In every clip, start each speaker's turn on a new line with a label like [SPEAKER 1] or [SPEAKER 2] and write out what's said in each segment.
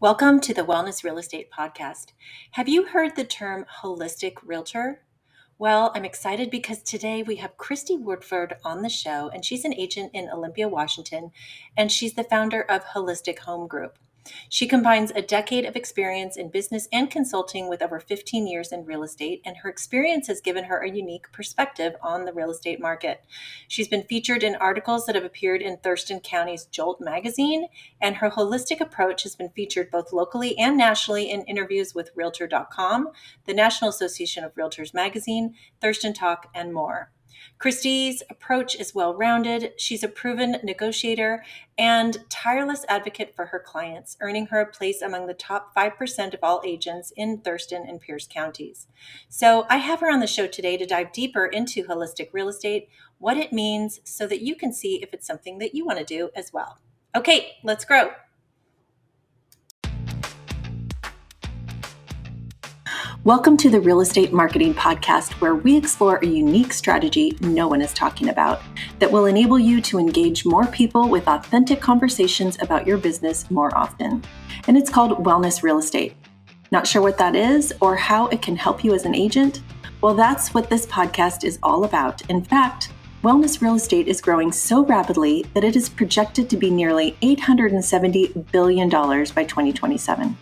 [SPEAKER 1] Welcome to the Wellness Real Estate Podcast. Have you heard the term holistic realtor? Well, I'm excited because today we have Kristy Woodford on the show, and she's an agent in Olympia, Washington, and she's the founder of Holistic Home Group. She combines a decade of experience in business and consulting with over 15 years in real estate, and her experience has given her a unique perspective on the real estate market. She's been featured in articles that have appeared in Thurston County's JOLT magazine, and her holistic approach has been featured both locally and nationally in interviews with Realtor.com, the National Association of REALTORS magazine, Thurston Talk, and more. Kristy's approach is well-rounded. She's a proven negotiator and tireless advocate for her clients, earning her a place among the top 5% of all agents in Thurston and Pierce Counties. So I have her on the show today to dive deeper into holistic real estate, what it means, so that you can see if it's something that you want to do as well. Okay, let's grow. Welcome to the Real Estate Marketing Podcast, where we explore a unique strategy no one is talking about that will enable you to engage more people with authentic conversations about your business more often. And it's called Wellness Real Estate. Not sure what that is or how it can help you as an agent? Well, that's what this podcast is all about. In fact, wellness real estate is growing so rapidly that it is projected to be nearly $870 billion by 2027.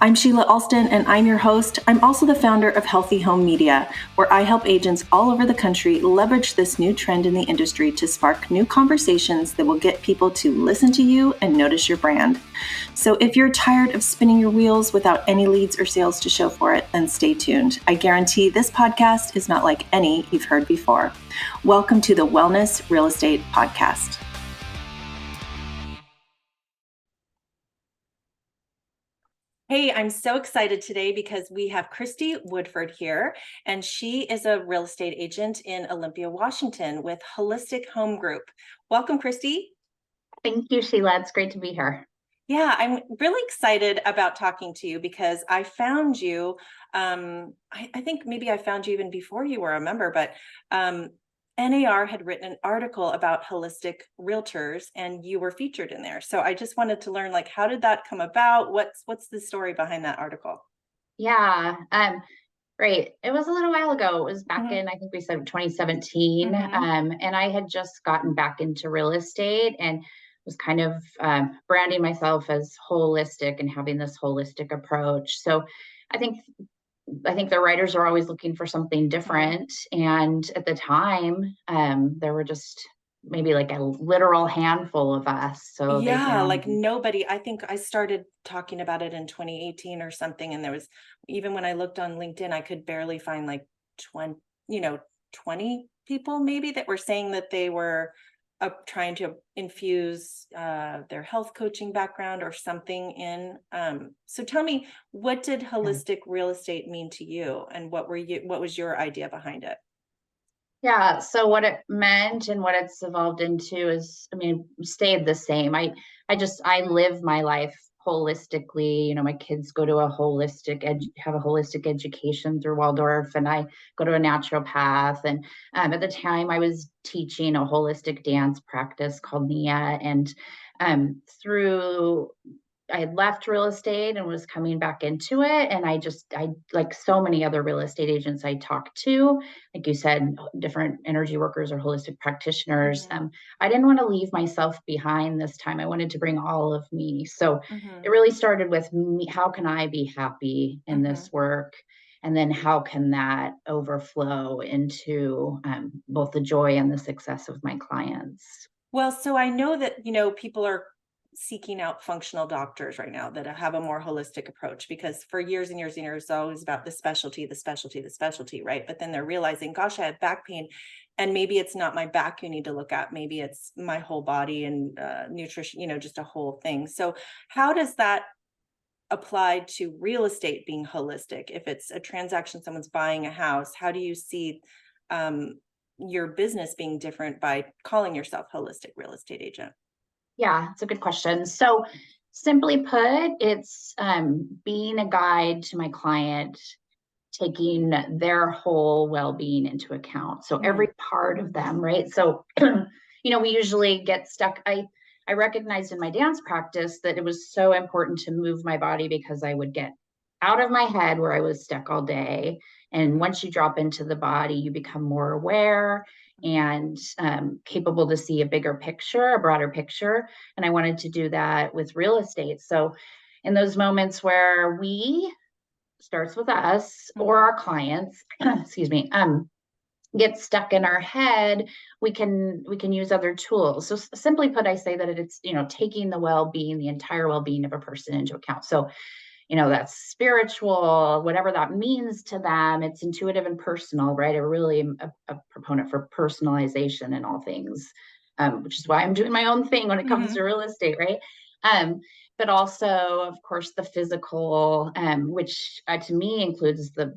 [SPEAKER 1] I'm Sheila Alston, and I'm your host. I'm also the founder of Healthy Home Media, where I help agents all over the country leverage this new trend in the industry to spark new conversations that will get people to listen to you and notice your brand. So if you're tired of spinning your wheels without any leads or sales to show for it, then stay tuned. I guarantee this podcast is not like any you've heard before. Welcome to the Wellness Real Estate Podcast. Hey, I'm so excited today because we have Kristy Woodford here, and she is a real estate agent in Olympia, Washington with Holistic Home Group. Welcome, Kristy.
[SPEAKER 2] Thank you, Sheila. It's great to be here.
[SPEAKER 1] Yeah, I'm really excited about talking to you because I found you, I think maybe I found you even before you were a member, but NAR had written an article about holistic realtors and you were featured in there. So I just wanted to learn, like, how did that come about? What's the story behind that article?
[SPEAKER 2] Yeah, great. It was a little while ago. It was back in, I think we said 2017. And I had just gotten back into real estate and was kind of branding myself as holistic and having this holistic approach. So I think the writers are always looking for something different. And at the time, there were just maybe like a literal handful of us. So
[SPEAKER 1] Yeah, like nobody. I think I started talking about it in 2018 or something. And there was, even when I looked on LinkedIn, I could barely find like 20 people maybe that were saying that they were trying to infuse their health coaching background or something in. So tell me, what did holistic real estate mean to you, and what was your idea behind it?
[SPEAKER 2] Yeah, so what it meant and what it's evolved into is, stayed the same. I live my life holistically. You know, my kids go to have a holistic education through Waldorf, and I go to a naturopath. And at the time, I was teaching a holistic dance practice called Nia, and I had left real estate and was coming back into it. And I like so many other real estate agents I talked to, like you said, different energy workers or holistic practitioners. I didn't want to leave myself behind this time. I wanted to bring all of me. So it really started with me. How can I be happy in this work? And then how can that overflow into both the joy and the success of my clients?
[SPEAKER 1] Well, so I know that, people are seeking out functional doctors right now that have a more holistic approach, because for years and years and years, it's always about the specialty, right? But then they're realizing, gosh, I have back pain, and maybe it's not my back you need to look at. Maybe it's my whole body and nutrition, just a whole thing. So how does that apply to real estate being holistic? If it's a transaction, someone's buying a house, how do you see your business being different by calling yourself holistic real estate agent?
[SPEAKER 2] Yeah, it's a good question. So simply put, it's being a guide to my client, taking their whole well-being into account. So every part of them, right? So, we usually get stuck. I recognized in my dance practice that it was so important to move my body because I would get out of my head where I was stuck all day. And once you drop into the body, you become more aware and capable to see a bigger picture, a broader picture. And I wanted to do that with real estate. So in those moments where we, starts with us or our clients, excuse me, get stuck in our head, we can use other tools. So simply put, I say that it's, taking the well-being, the entire well-being of a person into account. So, that's spiritual, whatever that means to them. It's intuitive and personal, right? I really am a proponent for personalization in all things, which is why I'm doing my own thing when it comes to real estate, right? But also, of course, the physical, which to me includes the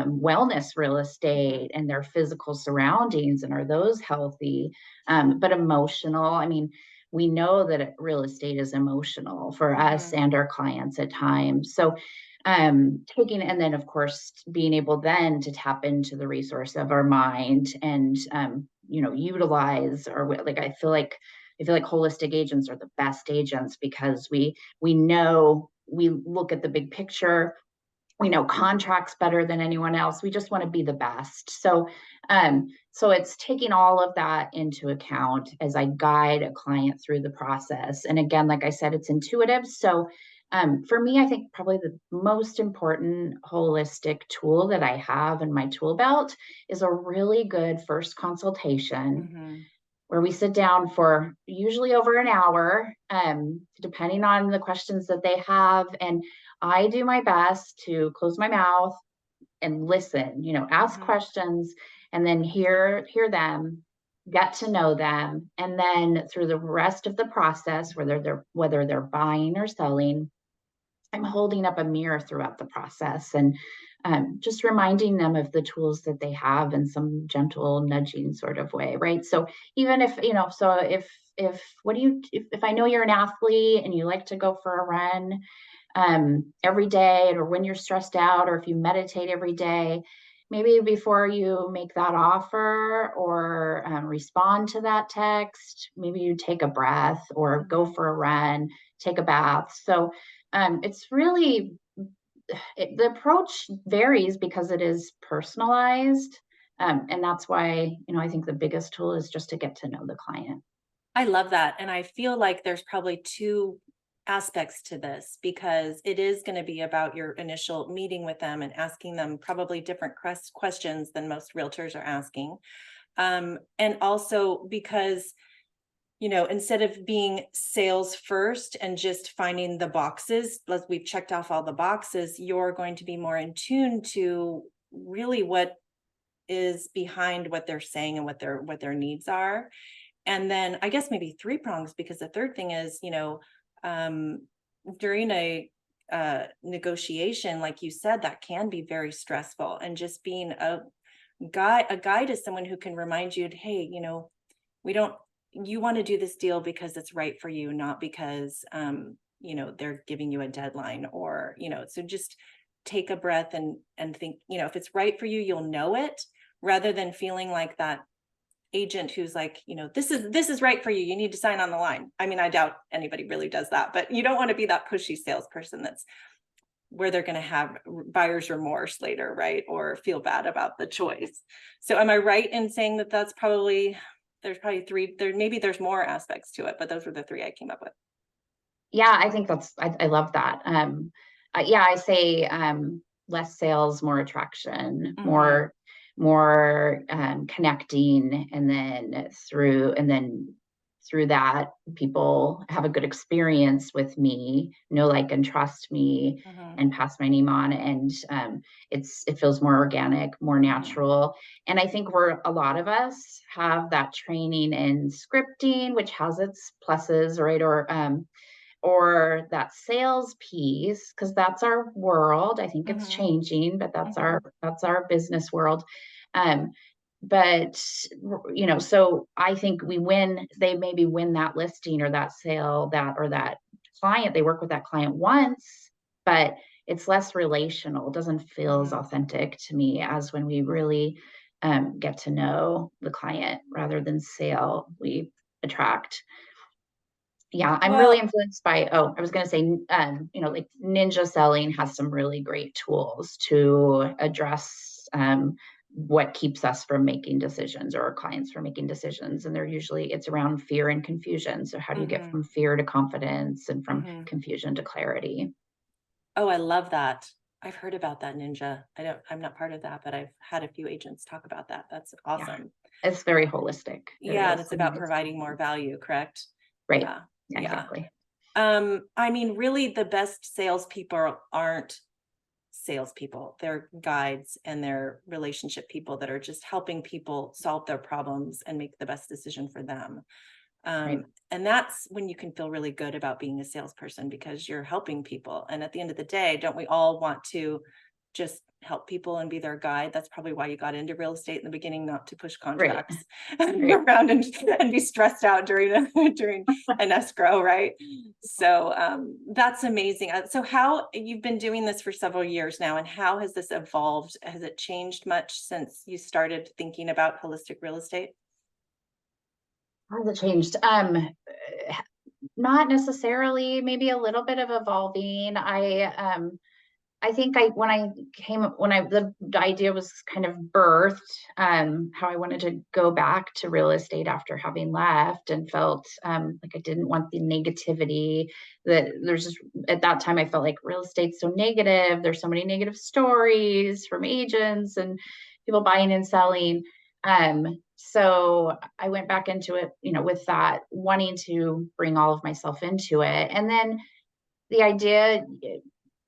[SPEAKER 2] wellness real estate and their physical surroundings, and are those healthy? But emotional, I mean, we know that real estate is emotional for us and our clients at times. So taking, and then of course being able then to tap into the resource of our mind and utilize, or like I feel like holistic agents are the best agents because we know, we look at the big picture. We know contracts better than anyone else. We just want to be the best. So it's taking all of that into account as I guide a client through the process. And again, like I said, it's intuitive. So for me, I think probably the most important holistic tool that I have in my tool belt is a really good first consultation where we sit down for usually over an hour, depending on the questions that they have. And I do my best to close my mouth and listen, ask questions, and then hear them, get to know them. And then through the rest of the process, whether they're buying or selling, I'm holding up a mirror throughout the process and just reminding them of the tools that they have in some gentle nudging sort of way, right? So even if, so if I know you're an athlete and you like to go for a run every day, or when you're stressed out, or if you meditate every day, maybe before you make that offer or respond to that text, maybe you take a breath or go for a run, take a bath. So it's really, the approach varies because it is personalized. And that's why, I think the biggest tool is just to get to know the client.
[SPEAKER 1] I love that. And I feel like there's probably two aspects to this, because it is going to be about your initial meeting with them and asking them probably different questions than most realtors are asking. And also because, instead of being sales first and just finding the boxes, like we've checked off all the boxes, you're going to be more in tune to really what is behind what they're saying and what their needs are. And then I guess maybe three prongs, because the third thing is, during a negotiation, like you said, that can be very stressful. And just being a guide is someone who can remind you, hey, you want to do this deal because it's right for you, not because, they're giving you a deadline, or, so just take a breath and think, if it's right for you, you'll know it, rather than feeling like that agent who's like, this is right for you, you need to sign on the line. I mean, I doubt anybody really does that, but you don't want to be that pushy salesperson that's where they're going to have buyer's remorse later, right? Or feel bad about the choice. So am I right in saying that there's probably three, maybe there's more aspects to it, but those were the three I came up with.
[SPEAKER 2] Yeah, I think I love that. Yeah, I say less sales, more attraction, more connecting, and then through that, people have a good experience with me, know, like, and trust me, and pass my name on. And it feels more organic, more natural. And I think a lot of us have that training in scripting, which has its pluses, right? Or that sales piece, because that's our world. I think it's changing, but that's our business world. But so I think they maybe win that listing or that sale, or that client. They work with that client once, but it's less relational. It doesn't feel as authentic to me as when we really get to know the client rather than sale we attract. Yeah, I'm really
[SPEAKER 1] Well,
[SPEAKER 2] influenced by, I was going to say, like Ninja Selling has some really great tools to address what keeps us from making decisions or our clients from making decisions. And it's around fear and confusion. So how do you get
[SPEAKER 1] mhm,
[SPEAKER 2] from fear to confidence and from
[SPEAKER 1] mhm.
[SPEAKER 2] confusion to clarity?
[SPEAKER 1] Oh, I love that. I've heard about that Ninja. I'm not part of that, but I've had a few agents talk about that. That's
[SPEAKER 2] Yeah,
[SPEAKER 1] awesome.
[SPEAKER 2] it's very holistic. It
[SPEAKER 1] Yeah, and
[SPEAKER 2] is.
[SPEAKER 1] it's
[SPEAKER 2] I mean,
[SPEAKER 1] about
[SPEAKER 2] it's
[SPEAKER 1] providing more value, correct?
[SPEAKER 2] right.
[SPEAKER 1] Yeah,
[SPEAKER 2] Yeah,
[SPEAKER 1] yeah.
[SPEAKER 2] exactly.
[SPEAKER 1] I mean, really, the best salespeople aren't salespeople. They're guides and they're relationship people that are just helping people solve their problems and make the best decision for them.
[SPEAKER 2] Right.
[SPEAKER 1] And that's when you can feel really good about being a salesperson because you're helping people. And at the end of the day, don't we all want to just help people and be their guide? That's probably why you got into real estate in the beginning, not to push
[SPEAKER 2] Right.
[SPEAKER 1] contracts
[SPEAKER 2] Right.
[SPEAKER 1] around and be stressed out during an escrow, right? So that's amazing. So how you've been doing this for several years now, and how has this evolved? Has it changed much since you started thinking about holistic real estate?
[SPEAKER 2] How has it changed? Not necessarily, maybe a little bit of evolving. I think the idea was kind of birthed, how I wanted to go back to real estate after having left and felt like I didn't want the negativity that there's just at that time I felt like real estate's so negative. There's so many negative stories from agents and people buying and selling. So I went back into it, with that wanting to bring all of myself into it. And then the idea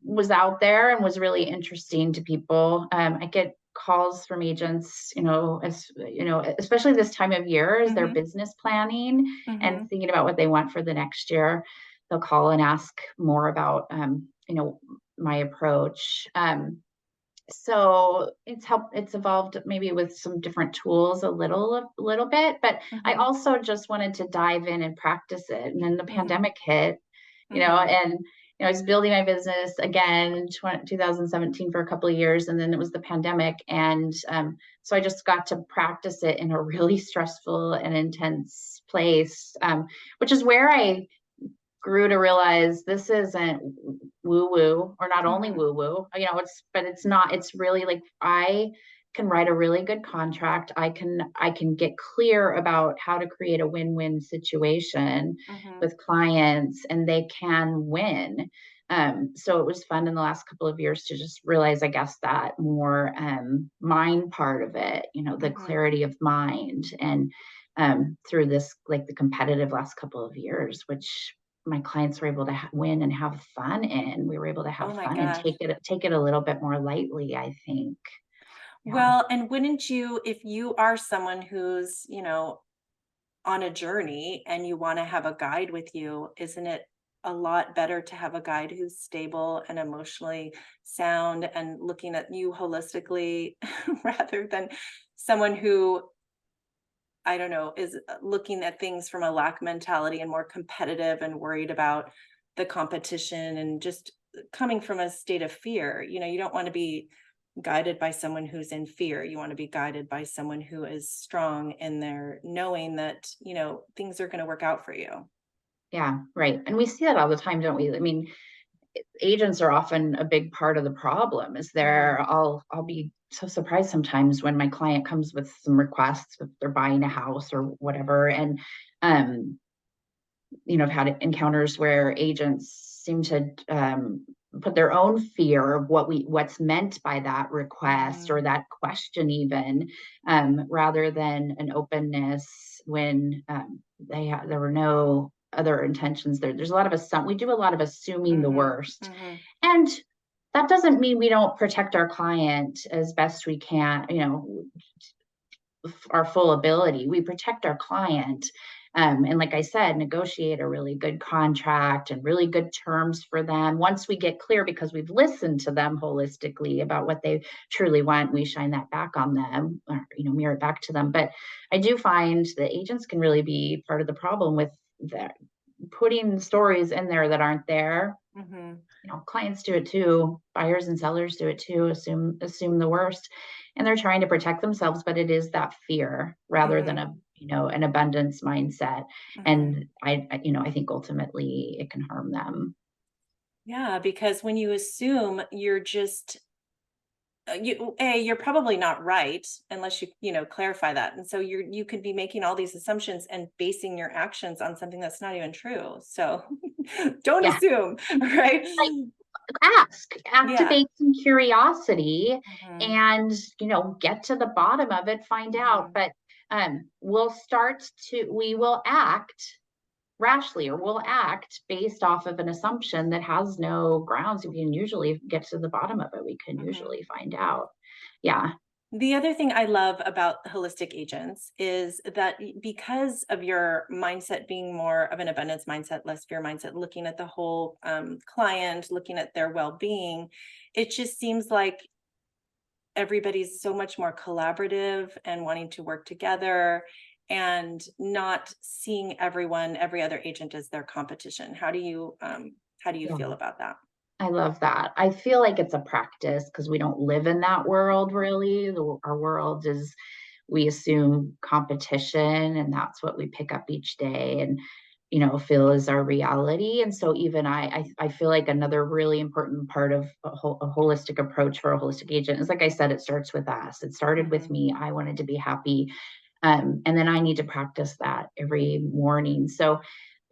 [SPEAKER 2] was out there and was really interesting to people. I get calls from agents, especially this time of year as they're
[SPEAKER 1] Mm-hmm.
[SPEAKER 2] business planning and
[SPEAKER 1] Mm-hmm.
[SPEAKER 2] thinking about what they want for the next year. They'll call and ask more about, my approach. So it's evolved maybe with some different tools a little bit, but I
[SPEAKER 1] Mm-hmm.
[SPEAKER 2] also just wanted to dive in and practice it. And then the
[SPEAKER 1] Mm-hmm.
[SPEAKER 2] pandemic hit,
[SPEAKER 1] Mm-hmm.
[SPEAKER 2] and I was building my business again in 2017 for a couple of years, and then it was the pandemic, and so I just got to practice it in a really stressful and intense place, which is where I grew to realize this isn't woo woo, or not only
[SPEAKER 1] Mm-hmm.
[SPEAKER 2] woo woo, it's not, it's really like I can write a really good contract. I can get clear about how to create a win-win situation
[SPEAKER 1] Mm-hmm.
[SPEAKER 2] with clients and they can win. So it was fun in the last couple of years to just realize, I guess, that more mind part of it, the
[SPEAKER 1] Mm-hmm.
[SPEAKER 2] clarity of mind. And through this, like the competitive last couple of years, which my clients were able to win and have fun in. We were able to have
[SPEAKER 1] Oh my
[SPEAKER 2] fun and
[SPEAKER 1] gosh.
[SPEAKER 2] take it a little bit more lightly, I think. Yeah.
[SPEAKER 1] Well, and wouldn't you, if you are someone who's, on a journey and you want to have a guide with you, isn't it a lot better to have a guide who's stable and emotionally sound and looking at you holistically rather than someone who, I don't know, is looking at things from a lack mentality and more competitive and worried about the competition and just coming from a state of fear. You don't want to be guided by someone who's in fear. You want to be guided by someone who is strong in their knowing that, things are going to work out for you.
[SPEAKER 2] Yeah. Right. And we see that all the time, don't we? I mean, agents are often a big part of the problem.
[SPEAKER 1] Mhm.
[SPEAKER 2] I'll be so surprised sometimes when my client comes with some requests if they're buying a house or whatever. And um, I've had encounters where agents seem to put their own fear of what's meant by that request or
[SPEAKER 1] Mhm.
[SPEAKER 2] that question, even rather than an openness when there were no other intentions there. There's a lot of we do a lot of assuming the
[SPEAKER 1] Mhm.
[SPEAKER 2] worst,
[SPEAKER 1] Mhm.
[SPEAKER 2] and that doesn't mean we don't protect our client as best we can. Our full ability. We protect our client. And like I said, negotiate a really good contract and really good terms for them. Once we get clear, because we've listened to them holistically about what they truly want, we shine that back on them, or mirror it back to them. But I do find that agents can really be part of the problem with that, putting stories in there that aren't there.
[SPEAKER 1] Mhm.
[SPEAKER 2] Clients do it too, buyers and sellers do it too, assume the worst, and they're trying to protect themselves, but it is that fear rather than
[SPEAKER 1] Mhm.
[SPEAKER 2] a an abundance mindset.
[SPEAKER 1] Mhm.
[SPEAKER 2] And I think ultimately it can harm them.
[SPEAKER 1] Yeah, because when you assume you're just you're probably not right unless you clarify that. And so you could be making all these assumptions and basing your actions on something that's not even true. So don't
[SPEAKER 2] Yeah.
[SPEAKER 1] assume, right? Yeah.
[SPEAKER 2] Activate some curiosity
[SPEAKER 1] Mhm.
[SPEAKER 2] and, get to the bottom of it, find out.
[SPEAKER 1] Mhm.
[SPEAKER 2] But we will act rashly, or we'll act based off of an assumption that has no grounds. We can usually get to the bottom of it. We can
[SPEAKER 1] Mhm.
[SPEAKER 2] usually find out. Yeah.
[SPEAKER 1] The other thing I love about holistic agents is that because of your mindset being more of an abundance mindset, less fear mindset, looking at the whole client, looking at their well being, it just seems like everybody's so much more collaborative and wanting to work together and not seeing every other agent as their competition. How do you
[SPEAKER 2] Yeah.
[SPEAKER 1] feel about that?
[SPEAKER 2] I love that. I feel like it's a practice because we don't live in that world really. Our world is, we assume competition, and that's what we pick up each day and, feel is our reality. And so even I feel like another really important part of a holistic approach for a holistic agent is, like I said, it starts with us. It started with
[SPEAKER 1] Mhm.
[SPEAKER 2] me. I wanted to be happy. And then I need to practice that every morning. So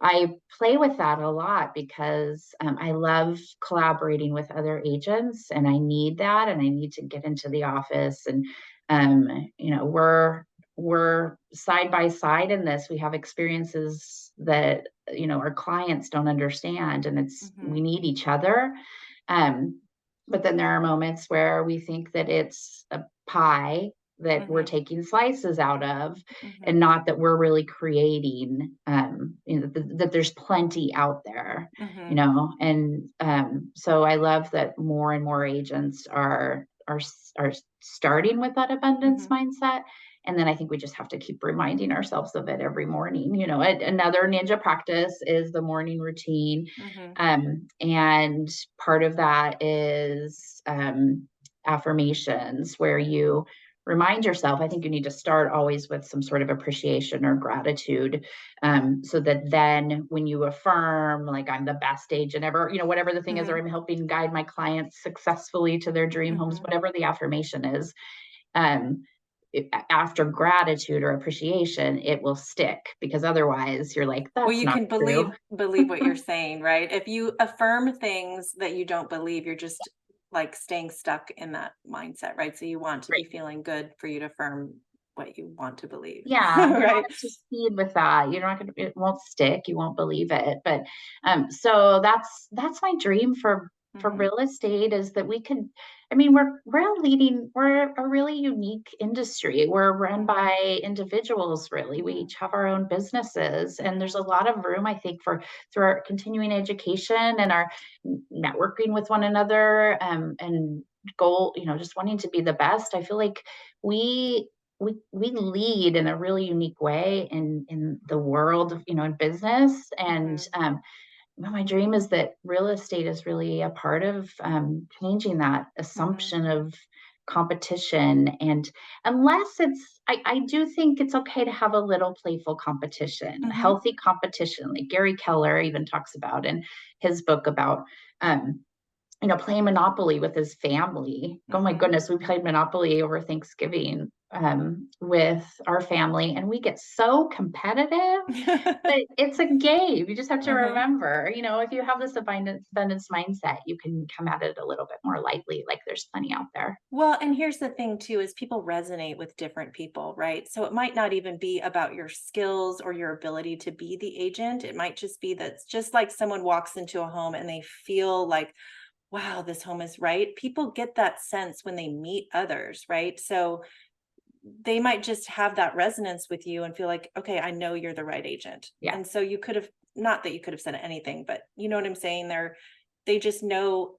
[SPEAKER 2] I play with that a lot because I love collaborating with other agents, and I need that, and I need to get into the office. And um, we're side by side in this. We have experiences that our clients don't understand, and we
[SPEAKER 1] Mhm.
[SPEAKER 2] need each other. Um, but then there are moments where we think that it's a pie that we're
[SPEAKER 1] Mhm.
[SPEAKER 2] taking slices out of, and
[SPEAKER 1] Mhm.
[SPEAKER 2] not that we're really creating, that there's plenty out there,
[SPEAKER 1] Mhm.
[SPEAKER 2] and so I love that more and more agents are starting with that abundance
[SPEAKER 1] Mhm.
[SPEAKER 2] mindset. And then I think we just have to keep reminding ourselves of it every morning. Another ninja practice is the morning routine.
[SPEAKER 1] Mhm.
[SPEAKER 2] And part of that is affirmations, where you remind yourself. I think you need to start always with some sort of appreciation or gratitude, so that then when you affirm, like, I'm the best agent ever, whatever the thing is, or
[SPEAKER 1] Mhm.
[SPEAKER 2] I'm helping guide my clients successfully to their dream homes,
[SPEAKER 1] Mhm.
[SPEAKER 2] whatever the affirmation is, um, after gratitude or appreciation, it will stick, because otherwise you're like,
[SPEAKER 1] Well,
[SPEAKER 2] that's
[SPEAKER 1] you
[SPEAKER 2] not
[SPEAKER 1] can
[SPEAKER 2] true.
[SPEAKER 1] believe what you're saying, right? If you affirm things that you don't believe, you're just like staying stuck in that mindset, right? So you want to be feeling good for you to affirm what you want to believe,
[SPEAKER 2] Yeah, you're not
[SPEAKER 1] right?
[SPEAKER 2] up to speed with that. You're not gonna it won't stick, you won't believe it. But so that's my dream for
[SPEAKER 1] Mhm.
[SPEAKER 2] real estate, is that we could, we're a really unique industry. We're run
[SPEAKER 1] Mhm.
[SPEAKER 2] by individuals, really. We
[SPEAKER 1] Mhm.
[SPEAKER 2] each have our own businesses, and there's a
[SPEAKER 1] Mhm.
[SPEAKER 2] lot of room, I think, for through our continuing education and our networking with one another, and goal, just wanting to be the best. I feel like we we lead in a really unique way in the world of, in business. And
[SPEAKER 1] Mhm.
[SPEAKER 2] my dream is that real estate is really a part of changing that
[SPEAKER 1] Mhm.
[SPEAKER 2] assumption of competition. And unless I do think it's okay to have a little playful competition,
[SPEAKER 1] Mhm.
[SPEAKER 2] healthy competition, like Gary Keller even talks about in his book about um, playing Monopoly with his family. Oh my
[SPEAKER 1] Mhm.
[SPEAKER 2] goodness, we played Monopoly over Thanksgiving with our family, and we get so competitive. But it's a game. You just have to
[SPEAKER 1] Mhm.
[SPEAKER 2] remember, if you have this abundance mindset, you can come at it a little bit more lightly. Like, there's plenty out there.
[SPEAKER 1] Well, and here's the thing too is people resonate with different people, right? So it might not even be about your skills or your ability to be the agent. It might just be that it's just like someone walks into a home and they feel like, wow, this home is right. People get that sense when they meet others, right? So they might just have that resonance with you and feel like, okay, I know you're the right agent.
[SPEAKER 2] Yeah,
[SPEAKER 1] And so you could have, not that you could have said anything, but you know what I'm saying? They just know,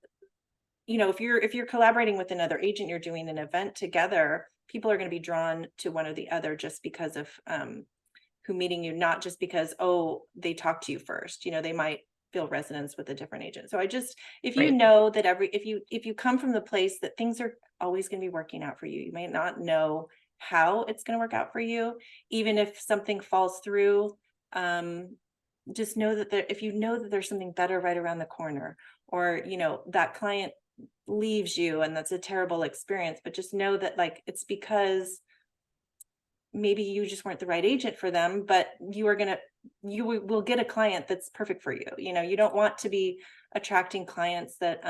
[SPEAKER 1] if you're collaborating with another agent, you're doing an event together, people are going to be drawn to one or the other just because of who meeting you, not just because, oh, they talked to you first. They might feel resonance with a different agent. So I just, if you
[SPEAKER 2] right.
[SPEAKER 1] know that if you come from the place that things are always going to be working out for you, you may not know how it's going to work out for you. Even if something falls through, just know that if you know that there's something better right around the corner, or, that client leaves you and that's a terrible experience, but just know that like it's because maybe you just weren't the right agent for them, but you will get a client that's perfect for you. You don't want to be attracting clients that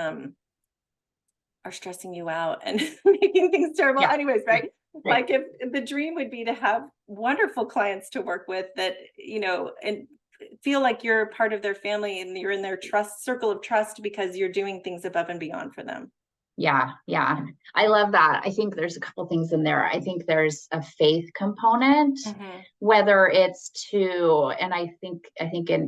[SPEAKER 1] are stressing you out and making things terrible
[SPEAKER 2] Yeah.
[SPEAKER 1] anyways, right?
[SPEAKER 2] Right.
[SPEAKER 1] Like if the dream would be to have wonderful clients to work with that, and feel like you're part of their family and you're in their circle of trust because you're doing things above and beyond for them.
[SPEAKER 2] Yeah, yeah. I love that. I think there's a couple things in there. I think there's a faith component,
[SPEAKER 1] Hmm.
[SPEAKER 2] whether it's to, and I think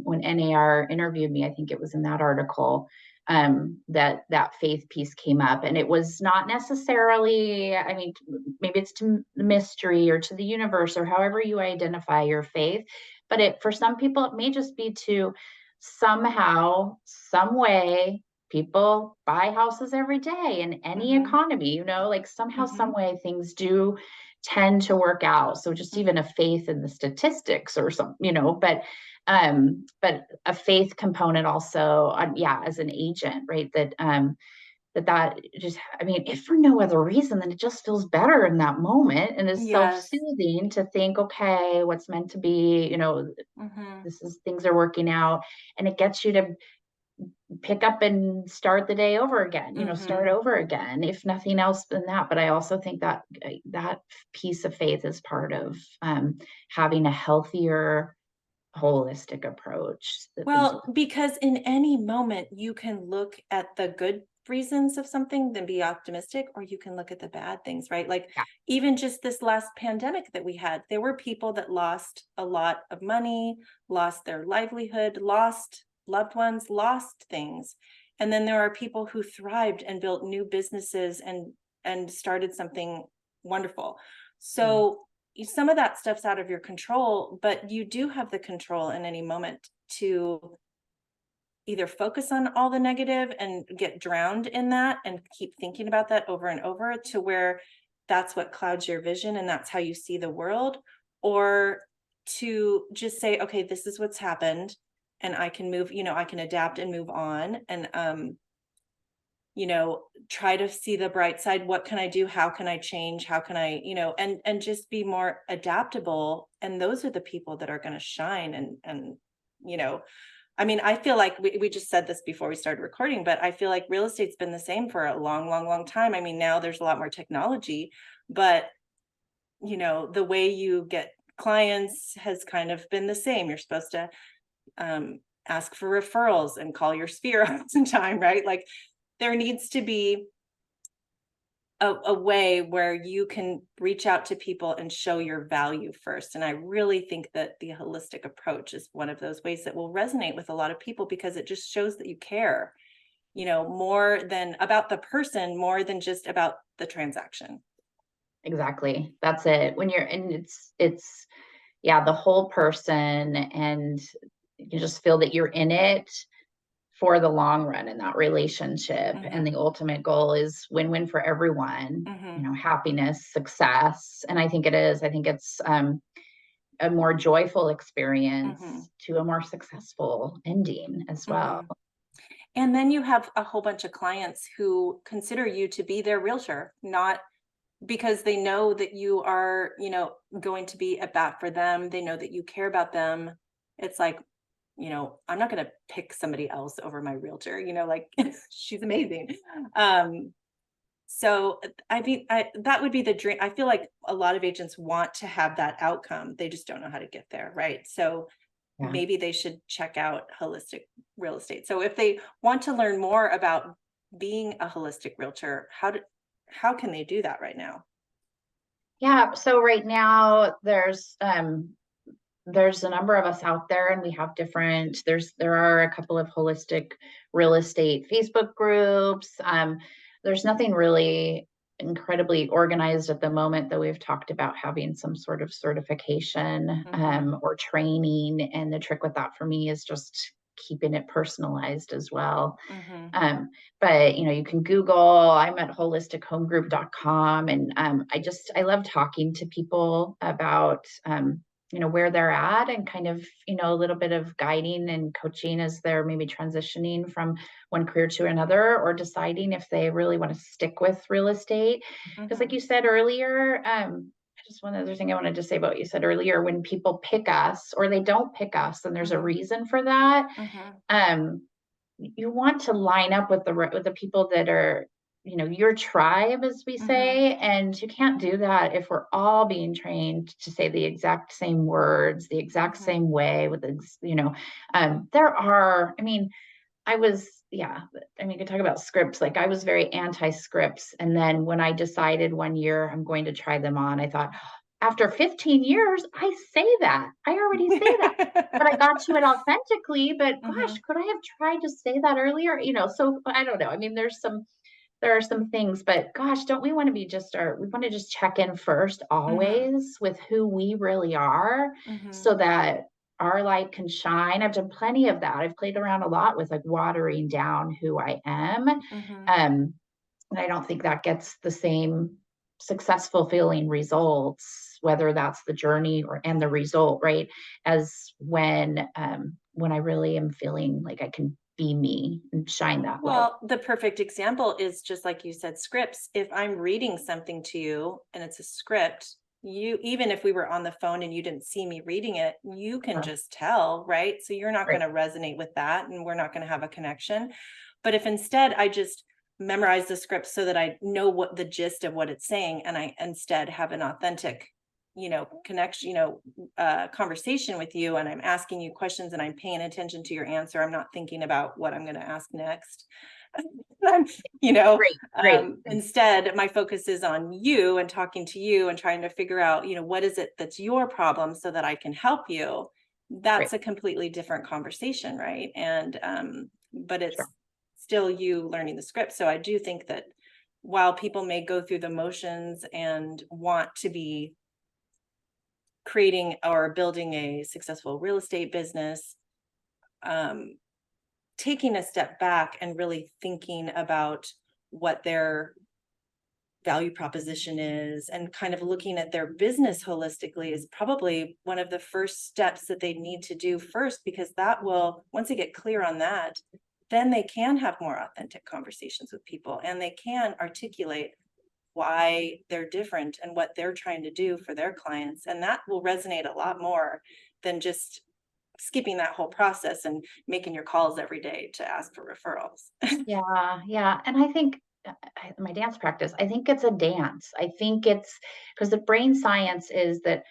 [SPEAKER 2] when NAR interviewed me, I think it was in that article, that faith piece came up, and it was not necessarily, I mean, maybe it's to the mystery or to the universe or however you identify your faith, but for some people it may just be to somehow, some way, people buy houses every day in any
[SPEAKER 1] Hmm.
[SPEAKER 2] economy, like somehow, some
[SPEAKER 1] Hmm.
[SPEAKER 2] way things do tend to work out. So just even a
[SPEAKER 1] Hmm.
[SPEAKER 2] faith in the statistics or something, but a faith component also, yeah, as an agent, right? That just, I mean, if for no other reason, then it just feels better in that moment and is
[SPEAKER 1] Yes.
[SPEAKER 2] self-soothing to think, okay, what's meant to be,
[SPEAKER 1] Hmm.
[SPEAKER 2] this is, things are working out, and it gets you to pick up and start the day over again, start
[SPEAKER 1] Hmm.
[SPEAKER 2] over again, if nothing else than that. But I also think that that piece of faith is part of having a healthier, holistic approach that things will.
[SPEAKER 1] Well, because in any moment you can look at the good reasons of something, then be optimistic, or you can look at the bad things, right? Like
[SPEAKER 2] Yeah.
[SPEAKER 1] even just this last pandemic that we had, there were people that lost a lot of money, lost their livelihood, lost loved ones, lost things. And then there are people who thrived and built new businesses and started something wonderful.
[SPEAKER 2] Yeah.
[SPEAKER 1] So some of that stuff's out of your control, but you do have the control in any moment to either focus on all the negative and get drowned in that and keep thinking about that over and over to where that's what clouds your vision and that's how you see the world, or to just say, okay, this is what's happened and I can move, I can adapt and move on, and try to see the bright side. What can I do? How can I change? How can I, and just be more adaptable. And those are the people that are going to shine. And, you know, I mean, I feel like we just said this before we started recording, but I feel like real estate's been the same for a long, long, long time. I mean, now there's a lot more technology, but, the way you get clients has kind of been the same. You're supposed to ask for referrals and call your sphere all the time, right? Like there needs to be a way where you can reach out to people and show your value first. And I really think that the holistic approach is one of those ways that will resonate with a lot of people because it just shows that you care, more than about the person, more than just about the transaction.
[SPEAKER 2] Exactly. That's it. When you're, and it's, yeah, the whole person, and you just feel that you're in it for the long run in that relationship. And
[SPEAKER 1] Hmm.
[SPEAKER 2] the ultimate goal is win-win for everyone,
[SPEAKER 1] Hmm.
[SPEAKER 2] happiness, success. And I think it is. I think it's a more joyful
[SPEAKER 1] Hmm.
[SPEAKER 2] experience to a more successful ending as well.
[SPEAKER 1] Hmm. And then you have a whole bunch of clients who consider you to be their realtor, not because they know that you are, going to be a bat for them. They know that you care about them. It's like, I'm not going to pick somebody else over my realtor, like she's amazing. Um, so I mean, that would be the dream. I feel like a lot of agents want to have that outcome. They just don't know how to get there. Right. So
[SPEAKER 2] Yeah.
[SPEAKER 1] maybe they should check out holistic real estate. So if they want to learn more about being a holistic realtor, how can they do that right now?
[SPEAKER 2] Yeah. So right now there's a number of us out there, and we have there are a couple of holistic real estate Facebook groups. There's nothing really incredibly organized at the moment, though we've talked about having some sort of certification
[SPEAKER 1] Hmm.
[SPEAKER 2] or training. And the trick with that for me is just keeping it personalized as well.
[SPEAKER 1] Mm-hmm.
[SPEAKER 2] But you can Google. I'm at holistichomegroup.com, and I love talking to people about where they're at, and kind of a little bit of guiding and coaching as they're maybe transitioning from one career to another, or deciding if they really want to stick with real estate. Because like
[SPEAKER 1] Mm-hmm.
[SPEAKER 2] you said earlier, just one other thing I wanted to say about what you said earlier, when people pick us or they don't pick us, and there's a
[SPEAKER 1] Mm-hmm.
[SPEAKER 2] reason for that.
[SPEAKER 1] Mm-hmm.
[SPEAKER 2] You want to line up with the people that are your tribe, as we
[SPEAKER 1] Mm-hmm.
[SPEAKER 2] say. And you can't do that if we're all being trained to say the exact same words the exact
[SPEAKER 1] Mm-hmm.
[SPEAKER 2] same way with there are, I was, yeah, you could talk about scripts. Like, I was very anti scripts. And then when I decided one year I'm going to try them on, I thought, after 15 years, I say that. I already say that. But I got to it authentically. But
[SPEAKER 1] Mm-hmm.
[SPEAKER 2] gosh, could I have tried to say that earlier? So I don't know. There are some things, but gosh, don't we want to we want to just check in first
[SPEAKER 1] Mm-hmm.
[SPEAKER 2] always with who we really are,
[SPEAKER 1] Mm-hmm.
[SPEAKER 2] so that our light can shine. I've done plenty of that. I've played around a lot with like watering down who I am.
[SPEAKER 1] Mm-hmm.
[SPEAKER 2] And I don't think that gets the same successful feeling results, whether that's the journey and the result, right? As when I really am feeling like I can be me and shine that light.
[SPEAKER 1] Well, the perfect example is just like you said, scripts. If I'm reading something to you and it's a script, you, even if we were on the phone and you didn't see me reading it, you can just tell, right? So you're not
[SPEAKER 2] Right.
[SPEAKER 1] going to resonate with that, and we're not going to have a connection. But if instead I just memorize the script so that I know what the gist of what it's saying, and I instead have an authentic, connection, conversation with you, and I'm asking you questions and I'm paying attention to your answer. I'm not thinking about what I'm going to ask next. I'm,
[SPEAKER 2] Great, great.
[SPEAKER 1] instead my focus is on you and talking to you and trying to figure out, what is it that's your problem so that I can help you.
[SPEAKER 2] Great.
[SPEAKER 1] That's a completely different conversation, right? And but
[SPEAKER 2] Sure.
[SPEAKER 1] it's still you learning the script. So I do think that while people may go through the motions and want to be creating or building a successful real estate business, um, taking a step back and really thinking about what their value proposition is and kind of looking at their business holistically is probably one of the first steps that they need to do first, because that will, once they get clear on that, then they can have more authentic conversations with people and they can articulate why they're different and what they're trying to do for their clients. And that will resonate a lot more than just skipping that whole process and making your calls every day to ask for referrals.
[SPEAKER 2] Yeah, yeah. And I think my dance practice, I think it's a dance. I think it's because the brain science is that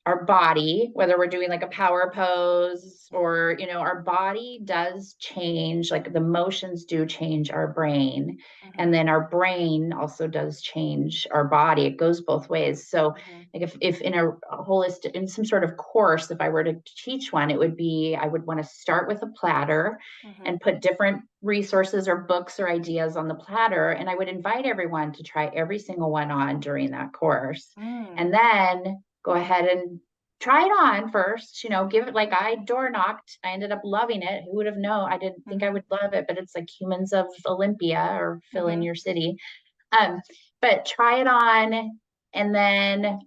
[SPEAKER 2] our body, whether we're doing like a power pose, or our body does change, like the motions do change our brain, and
[SPEAKER 1] Mhm,
[SPEAKER 2] then our brain also does change our body. It goes both ways. So
[SPEAKER 1] mhm,
[SPEAKER 2] like if in a holistic, in some sort of course, if I were to teach one, it would be, I would want to start with a platter
[SPEAKER 1] mhm,
[SPEAKER 2] and put different resources or books or ideas on the platter, and I would invite everyone to try every single one on during that course, and
[SPEAKER 1] mm,
[SPEAKER 2] then go ahead and try it on first, give it, like, I door knocked. I ended up loving it. Who would have known? I didn't think I
[SPEAKER 1] mhm,
[SPEAKER 2] would love it, but it's like Humans of Olympia, or fill in
[SPEAKER 1] mhm,
[SPEAKER 2] your city. Um, but try it on. And then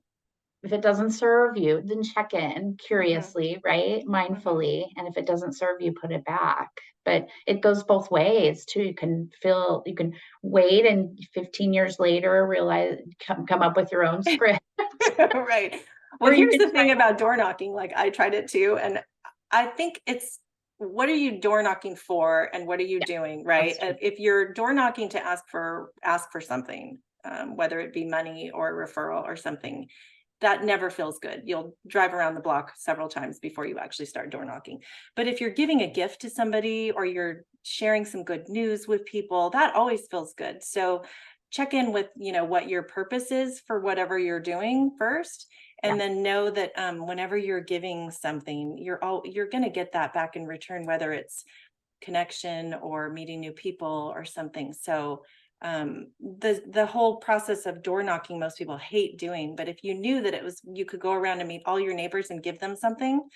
[SPEAKER 2] if it doesn't serve you, then check in
[SPEAKER 1] mhm,
[SPEAKER 2] curiously, right?
[SPEAKER 1] mhm.
[SPEAKER 2] Mindfully. And if it doesn't serve you, put it back. But it goes both ways too. You can wait, and 15 years later, realize, come up with your own script.
[SPEAKER 1] Right. Well,
[SPEAKER 2] Or you
[SPEAKER 1] here's
[SPEAKER 2] can
[SPEAKER 1] the
[SPEAKER 2] try
[SPEAKER 1] thing
[SPEAKER 2] it
[SPEAKER 1] about door knocking. Like I tried it too, and I think it's, what are you door knocking for, and what are you
[SPEAKER 2] Yeah,
[SPEAKER 1] doing, right?
[SPEAKER 2] that's true.
[SPEAKER 1] If you're door knocking to ask for something, whether it be money or referral or something, that never feels good. You'll drive around the block several times before you actually start door knocking. But if you're giving a gift to somebody or you're sharing some good news with people, that always feels good. So check in with, what your purpose is for whatever you're doing first.
[SPEAKER 2] Yeah.
[SPEAKER 1] And then know that whenever you're giving something, you're going to get that back in return, whether it's connection or meeting new people or something. So the whole process of door knocking, most people hate doing, but if you knew that you could go around and meet all your neighbors and give them something,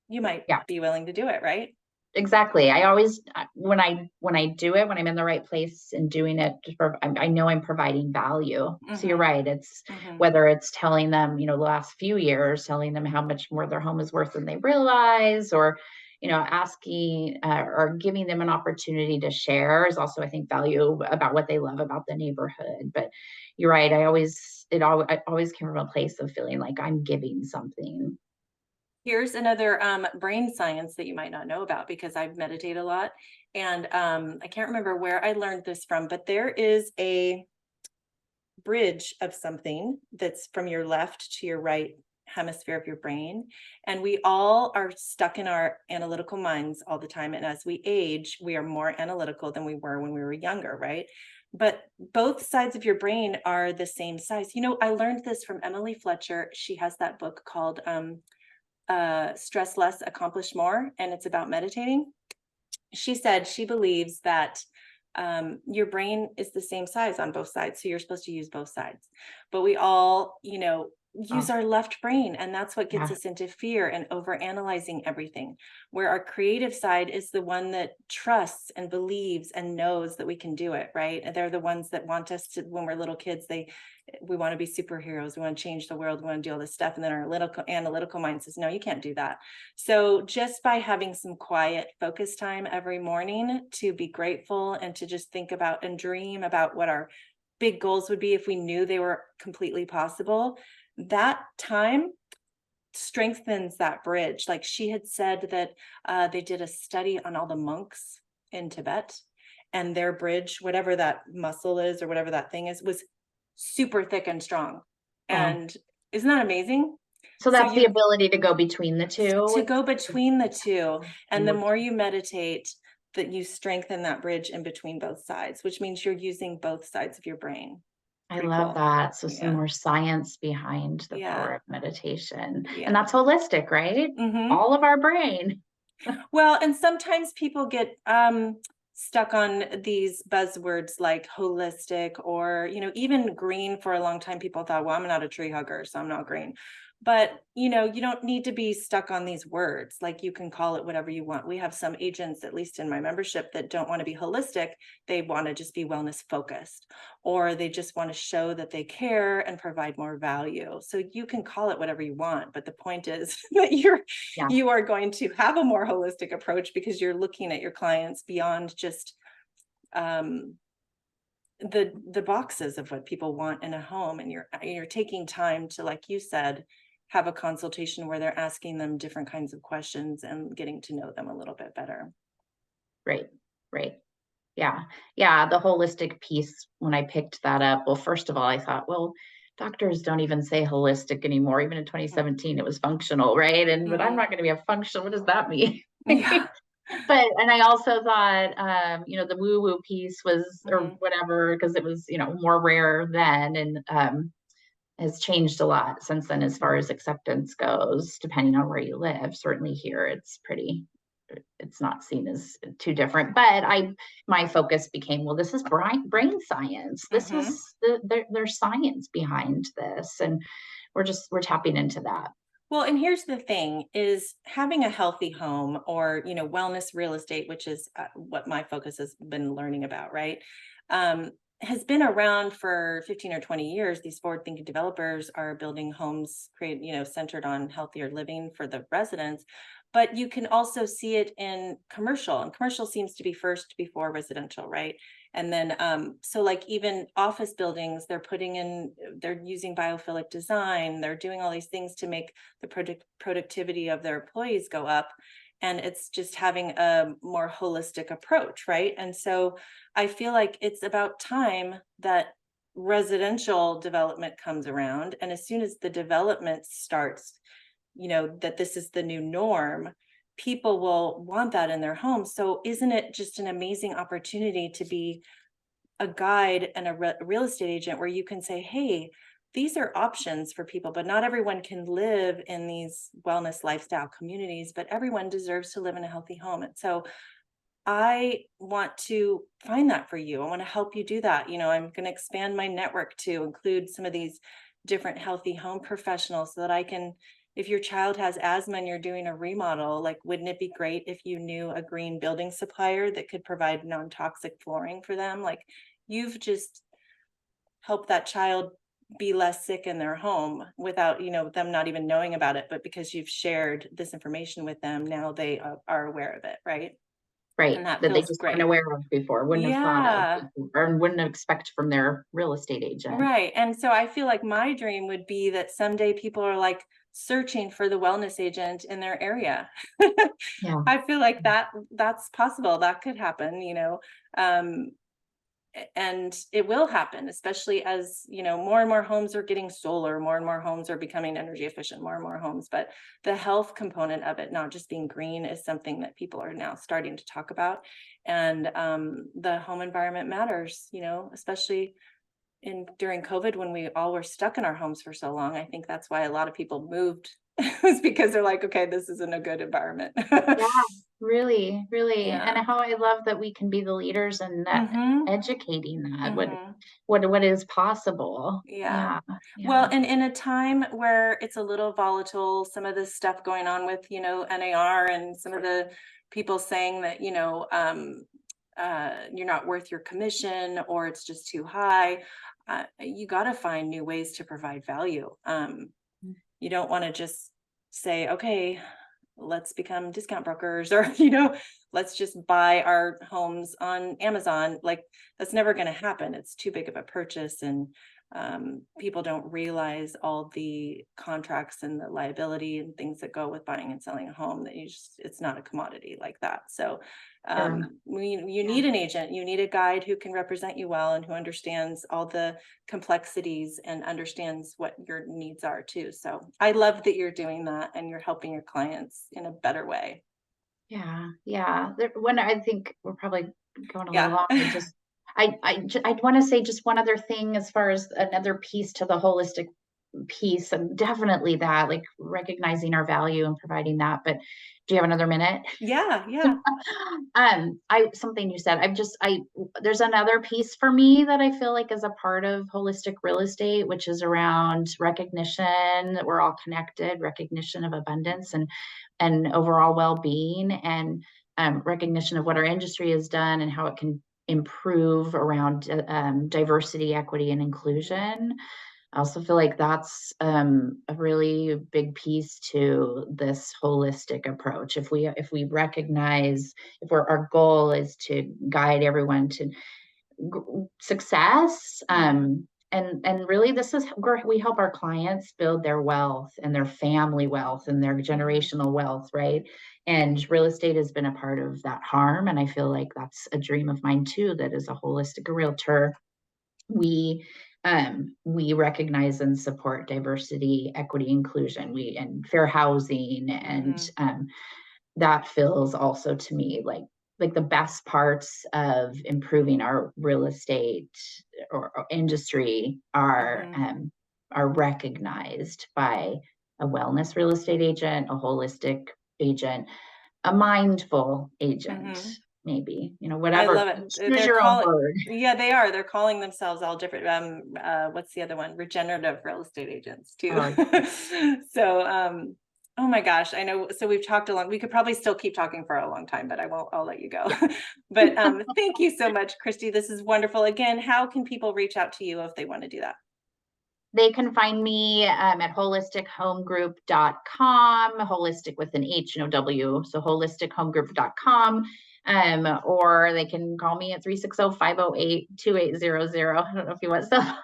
[SPEAKER 1] you might
[SPEAKER 2] Yeah.
[SPEAKER 1] be willing to do it, right?
[SPEAKER 2] Exactly. I always, when I do it, when I'm in the right place and doing it, I know I'm providing value. So you're
[SPEAKER 1] Mm-hmm.
[SPEAKER 2] right. It's
[SPEAKER 1] Mm-hmm.
[SPEAKER 2] whether it's telling them, the last few years, telling them how much more their home is worth than they realize, or, asking or giving them an opportunity to share is also, I think, value about what they love about the neighborhood. But you're right. I always came from a place of feeling like I'm giving something.
[SPEAKER 1] Here's another brain science that you might not know about because I meditate a lot. And I can't remember where I learned this from, but there is a bridge of something that's from your left to your right hemisphere of your brain. And we all are stuck in our analytical minds all the time. And as we age, we are more analytical than we were when we were younger, right? But both sides of your brain are the same size. I learned this from Emily Fletcher. She has that book called Stress Less, Accomplish More, and it's about meditating. She said she believes that your brain is the same size on both sides. So you're supposed to use both sides. But we all, use
[SPEAKER 2] Oh,
[SPEAKER 1] our left brain. And that's what gets
[SPEAKER 2] yeah.
[SPEAKER 1] us into fear and over analyzing everything. Where our creative side is the one that trusts and believes and knows that we can do it, right? And they're the ones that want us to, when we're little kids, we want to be superheroes. We want to change the world. We want to do all this stuff. And then our analytical mind says, no, you can't do that. So just by having some quiet focus time every morning to be grateful and to just think about and dream about what our big goals would be if we knew they were completely possible, that time strengthens that bridge. Like she had said that they did a study on all the monks in Tibet, and their bridge, whatever that muscle is or whatever that thing is, was super thick and strong.
[SPEAKER 2] Wow.
[SPEAKER 1] And isn't that amazing?
[SPEAKER 2] So
[SPEAKER 1] So
[SPEAKER 2] that's the
[SPEAKER 1] you
[SPEAKER 2] ability to go between the
[SPEAKER 1] to
[SPEAKER 2] two.
[SPEAKER 1] go between the two, and the
[SPEAKER 2] Work.
[SPEAKER 1] more you meditate, that you strengthen that bridge in between both sides, which means you're using both sides of your brain.
[SPEAKER 2] I
[SPEAKER 1] Pretty
[SPEAKER 2] love
[SPEAKER 1] cool.
[SPEAKER 2] that. So some
[SPEAKER 1] Yeah.
[SPEAKER 2] more science behind the
[SPEAKER 1] Yeah.
[SPEAKER 2] power of meditation. And
[SPEAKER 1] Yeah.
[SPEAKER 2] that's holistic, right?
[SPEAKER 1] Mm-hmm.
[SPEAKER 2] All of our brain.
[SPEAKER 1] Well, and sometimes people get stuck on these buzzwords like holistic or, even green. For a long time, people thought, well, I'm not a tree hugger, so I'm not green. But, you don't need to be stuck on these words. Like you can call it whatever you want. We have some agents, at least in my membership, that don't want to be holistic. They want to just be wellness focused, or they just want to show that they care and provide more value. So you can call it whatever you want. But the point is that
[SPEAKER 2] Yeah.
[SPEAKER 1] you are going to have a more holistic approach because you're looking at your clients beyond just um, the boxes of what people want in a home, and you're taking time to, like you said, have a consultation where they're asking them different kinds of questions and getting to know them a little bit better.
[SPEAKER 2] Right. Right. Yeah. Yeah. The holistic piece, when I picked that up, well, first of all, I thought, well, doctors don't even say holistic anymore. Even in 2017, it was functional, right? But I'm
[SPEAKER 1] Mm-hmm.
[SPEAKER 2] not going to be a functional. What does that mean?
[SPEAKER 1] Yeah.
[SPEAKER 2] And I also thought, the woo woo piece was, or
[SPEAKER 1] Mm-hmm.
[SPEAKER 2] whatever, because it was, more rare then, and has changed a lot since then as far as acceptance goes, depending on where you live. Certainly here, it's not seen as too different. But my focus became, well, this is brain science. This
[SPEAKER 1] Mm-hmm.
[SPEAKER 2] is there's science behind this, and we're tapping into that.
[SPEAKER 1] Well, and here's the thing is having a healthy home or, wellness real estate, which is what my focus has been learning about, right? Um, has been around for 15 or 20 years. These forward-thinking developers are building homes centered on healthier living for the residents. But you can also see it in commercial, and commercial seems to be first before residential, right? And then, so like even office buildings, they're using biophilic design. They're doing all these things to make the productivity of their employees go up. And it's just having a more holistic approach, right? And so I feel like it's about time that residential development comes around. And as soon as the development starts, that this is the new norm, people will want that in their homes. So isn't it just an amazing opportunity to be a guide and a real estate agent where you can say, hey, these are options for people, but not everyone can live in these wellness lifestyle communities, but everyone deserves to live in a healthy home. And so I want to find that for you. I want to help you do that. I'm going to expand my network to include some of these different healthy home professionals so that I can, if your child has asthma and you're doing a remodel, like, wouldn't it be great if you knew a green building supplier that could provide non-toxic flooring for them? Like, you've just helped that child be less sick in their home without, them not even knowing about it. But because you've shared this information with them, now they are aware of it, right?
[SPEAKER 2] Right,
[SPEAKER 1] And that
[SPEAKER 2] that they
[SPEAKER 1] feels
[SPEAKER 2] just weren't
[SPEAKER 1] great.
[SPEAKER 2] aware of before, wouldn't have thought of
[SPEAKER 1] Yeah.
[SPEAKER 2] before, or wouldn't expect from their real estate agent.
[SPEAKER 1] Right. And so I feel like my dream would be that someday people are like searching for the wellness agent in their area.
[SPEAKER 2] Yeah,
[SPEAKER 1] I feel like that's possible. That could happen, Um, and it will happen, especially as, more and more homes are getting solar, more and more homes are becoming energy efficient, more and more homes. But the health component of it, not just being green, is something that people are now starting to talk about. And the home environment matters, especially during COVID, when we all were stuck in our homes for so long. I think that's why a lot of people moved, was because they're like, okay, this isn't a good environment.
[SPEAKER 2] yeah, really, really, and
[SPEAKER 1] Yeah.
[SPEAKER 2] how I love that we can be the leaders in that,
[SPEAKER 1] Mm-hmm.
[SPEAKER 2] educating that,
[SPEAKER 1] Mm-hmm.
[SPEAKER 2] what is possible.
[SPEAKER 1] Yeah.
[SPEAKER 2] Yeah, yeah,
[SPEAKER 1] Well, and in a time where it's a little volatile, some of this stuff going on with, NAR and some of the people saying that, you're not worth your commission or it's just too high. You got to find new ways to provide value. You don't want to just say, okay, let's become discount brokers, or let's just buy our homes on Amazon. Like, that's never going to happen. It's too big of a purchase. And people don't realize all the contracts and the liability and things that go with buying and selling a home, that it's not a commodity like that. So
[SPEAKER 2] sure,
[SPEAKER 1] you
[SPEAKER 2] yeah.
[SPEAKER 1] need an agent, you need a guide who can represent you well and who understands all the complexities and understands what your needs are too. So I love that you're doing that and you're helping your clients in a better way.
[SPEAKER 2] Yeah, yeah. When I think we're probably going a little
[SPEAKER 1] Yeah.
[SPEAKER 2] long, I want to say just one other thing as far as another piece to the holistic piece, and definitely that, like, recognizing our value and providing that. But do you have another minute?
[SPEAKER 1] Yeah. Yeah.
[SPEAKER 2] I something you said, there's another piece for me that I feel like is a part of holistic real estate, which is around recognition that we're all connected, recognition of abundance and overall well-being, and recognition of what our industry has done and how it can improve around diversity, equity, and inclusion. I also feel like that's a really big piece to this holistic approach. If we recognize, our goal is to guide everyone to success, and really this is where we help our clients build their wealth and their family wealth and their
[SPEAKER 1] Mhm.
[SPEAKER 2] generational wealth, right? And real estate has been a part of that harm, and I feel like that's a dream of mine too, that as a holistic realtor, we recognize and support diversity, equity, inclusion, and fair housing, and
[SPEAKER 1] Mhm.
[SPEAKER 2] that feels also to me like the best parts of improving our real estate or industry
[SPEAKER 1] Mhm.
[SPEAKER 2] are recognized by a wellness real estate agent, a holistic agent, a mindful agent,
[SPEAKER 1] Mhm.
[SPEAKER 2] maybe,
[SPEAKER 1] I
[SPEAKER 2] whatever.
[SPEAKER 1] love it.
[SPEAKER 2] Choose
[SPEAKER 1] They're
[SPEAKER 2] your own
[SPEAKER 1] calling,
[SPEAKER 2] word.
[SPEAKER 1] yeah, they are. They're calling themselves all different. What's the other one? Regenerative real estate agents too.
[SPEAKER 2] Oh,
[SPEAKER 1] So, oh my gosh, I know. So we've talked a long. We could probably still keep talking for a long time, but I won't. I'll let you go. But thank you so much, Kristy. This is wonderful. Again, how can people reach out to you if they want to do that?
[SPEAKER 2] they can find me at holistichomegroup.com, holistic with an H, no W. So holistichomegroup.com. Or they can call me at 360-508-2800. I don't know if you want stuff.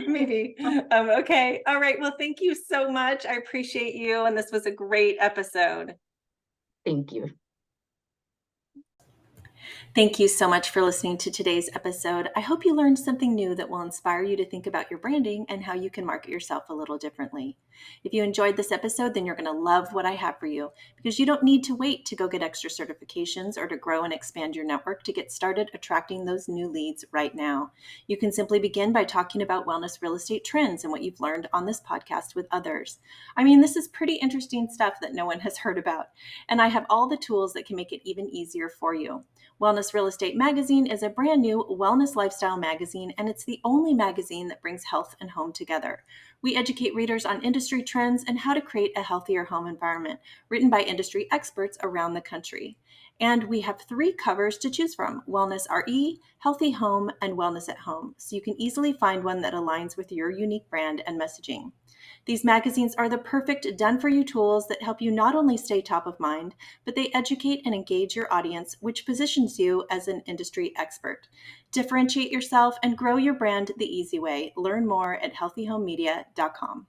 [SPEAKER 1] Maybe. Okay. All right. Well, thank you so much. I appreciate you. And this was a great episode.
[SPEAKER 2] Thank you.
[SPEAKER 1] Thank you so much for listening to today's episode. I hope you learned something new that will inspire you to think about your branding and how you can market yourself a little differently. If you enjoyed this episode, then you're going to love what I have for you, because you don't need to wait to go get extra certifications or to grow and expand your network to get started attracting those new leads right now. You can simply begin by talking about wellness real estate trends and what you've learned on this podcast with others. I mean, this is pretty interesting stuff that no one has heard about, and I have all the tools that can make it even easier for you. Wellness Real Estate Magazine is a brand new wellness lifestyle magazine, and it's the only magazine that brings health and home together. We educate readers on industry trends and how to create a healthier home environment, written by industry experts around the country. And we have 3 covers to choose from: Wellness RE, Healthy Home, and Wellness at Home, so you can easily find one that aligns with your unique brand and messaging. These magazines are the perfect done-for-you tools that help you not only stay top of mind, but they educate and engage your audience, which positions you as an industry expert. Differentiate yourself and grow your brand the easy way. Learn more at healthyhomemedia.com.